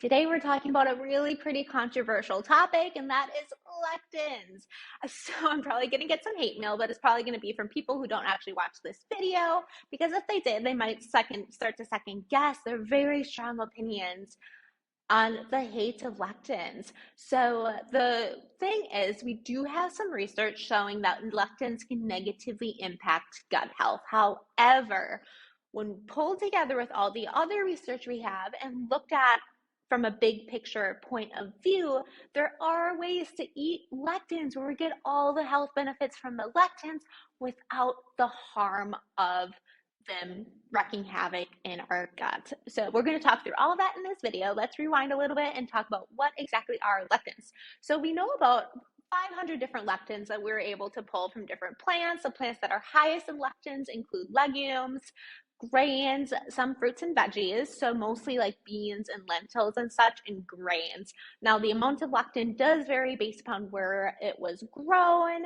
Today we're talking about a really pretty controversial topic, and that is lectins. So I'm probably going to get some hate mail, but it's probably going to be from people who don't actually watch this video, because if they did, they might start to second guess their very strong opinions on the hate of lectins. So the thing is, we do have some research showing that lectins can negatively impact gut health. However, when pulled together with all the other research we have and looked at from a big picture point of view, there are ways to eat lectins where we get all the health benefits from the lectins without the harm of them wreaking havoc in our gut. So we're going to talk through all of that in this video. Let's rewind a little bit and talk about what exactly are lectins. So we know about 500 different lectins that we're able to pull from different plants. The plants that are highest in lectins include legumes, grains, some fruits and veggies, so mostly like beans and lentils and such, and grains. Now, the amount of lectin does vary based upon where it was grown,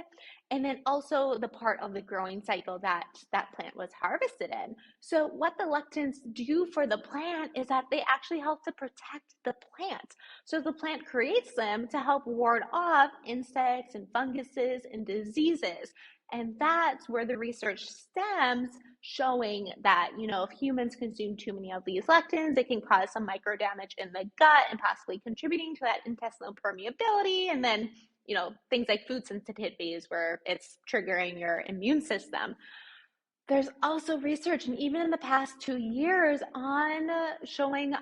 and then also the part of the growing cycle that that plant was harvested in. So what the lectins do for the plant is that they actually help to protect the plant. So the plant creates them to help ward off insects and funguses and diseases. And that's where the research stems, showing that, if humans consume too many of these lectins, it can cause some micro damage in the gut and possibly contributing to that intestinal permeability. And then, things like food sensitivities where it's triggering your immune system. There's also research, and even in the past 2 years, on showing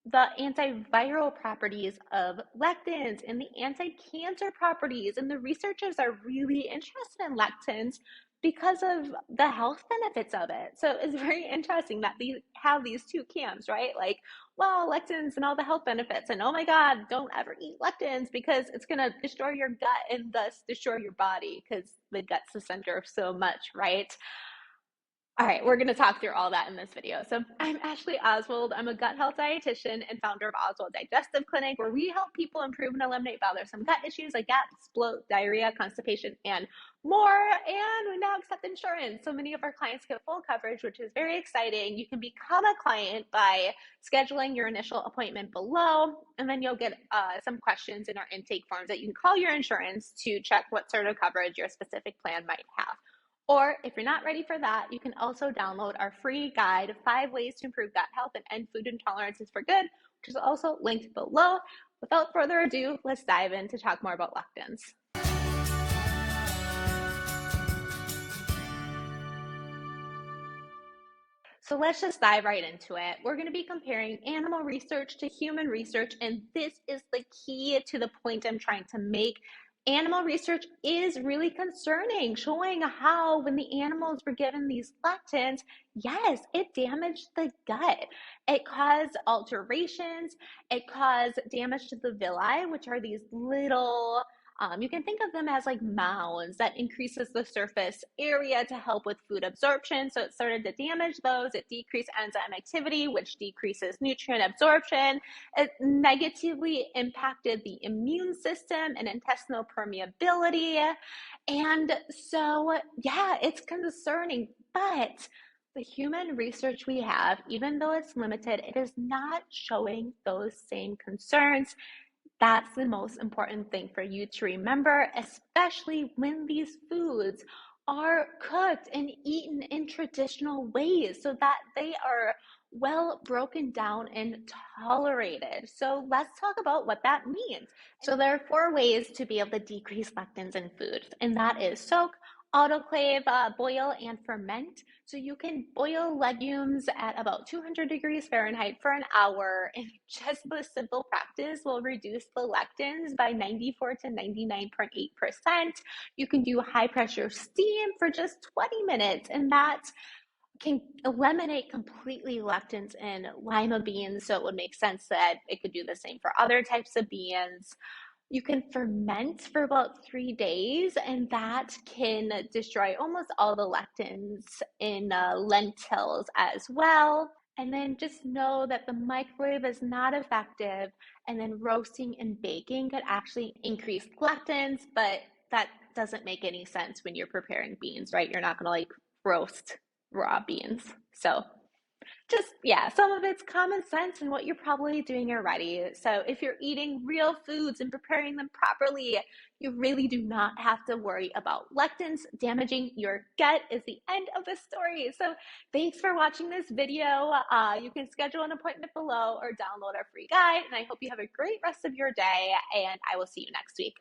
the antiviral properties of lectins and the anti-cancer properties. And the researchers are really interested in lectins because of the health benefits of it. So it's very interesting that they have these two camps, right? Like, well, lectins and all the health benefits, and oh my God, don't ever eat lectins because it's going to destroy your gut and thus destroy your body, because the gut's the center of so much, right? All right, we're going to talk through all that in this video. So I'm Ashley Oswald. I'm a gut health dietitian and founder of Oswald Digestive Clinic, where we help people improve and eliminate bothersome gut issues like gas, bloat, diarrhea, constipation, and more. And we now accept insurance. So many of our clients get full coverage, which is very exciting. You can become a client by scheduling your initial appointment below, and then you'll get some questions in our intake forms that you can call your insurance to check what sort of coverage your specific plan might have. Or if you're not ready for that, you can also download our free guide, 5 Ways to Improve Gut Health and End Food Intolerances for Good, which is also linked below. Without further ado, let's dive in to talk more about lectins. So let's just dive right into it. We're going to be comparing animal research to human research, and this is the key to the point I'm trying to make. Animal research is really concerning, showing how when the animals were given these lectins, yes, it damaged the gut. It caused alterations. It caused damage to the villi, which are these little, you can think of them as like mounds that increases the surface area to help with food absorption. So it started to damage those. It decreased enzyme activity, which decreases nutrient absorption. It negatively impacted the immune system and intestinal permeability. And so, yeah, it's concerning. But the human research we have, even though it's limited, it is not showing those same concerns. That's the most important thing for you to remember, especially when these foods are cooked and eaten in traditional ways so that they are well broken down and tolerated. So let's talk about what that means. So there are 4 ways to be able to decrease lectins in foods, and that is soak, autoclave, boil, and ferment. So you can boil legumes at about 200 degrees Fahrenheit for an hour, and just this simple practice will reduce the lectins by 94 to 99.8%. You can do high pressure steam for just 20 minutes, and that can eliminate completely lectins in lima beans. So it would make sense that it could do the same for other types of beans. You can ferment for about 3 days, and that can destroy almost all the lectins in lentils as well. And then just know that the microwave is not effective, and then roasting and baking could actually increase lectins, but that doesn't make any sense when you're preparing beans, right? You're not going to roast raw beans. So Just, yeah, some of it's common sense and what you're probably doing already. So if you're eating real foods and preparing them properly, you really do not have to worry about lectins damaging your gut is the end of the story. So thanks for watching this video. You can schedule an appointment below or download our free guide. And I hope you have a great rest of your day, and I will see you next week.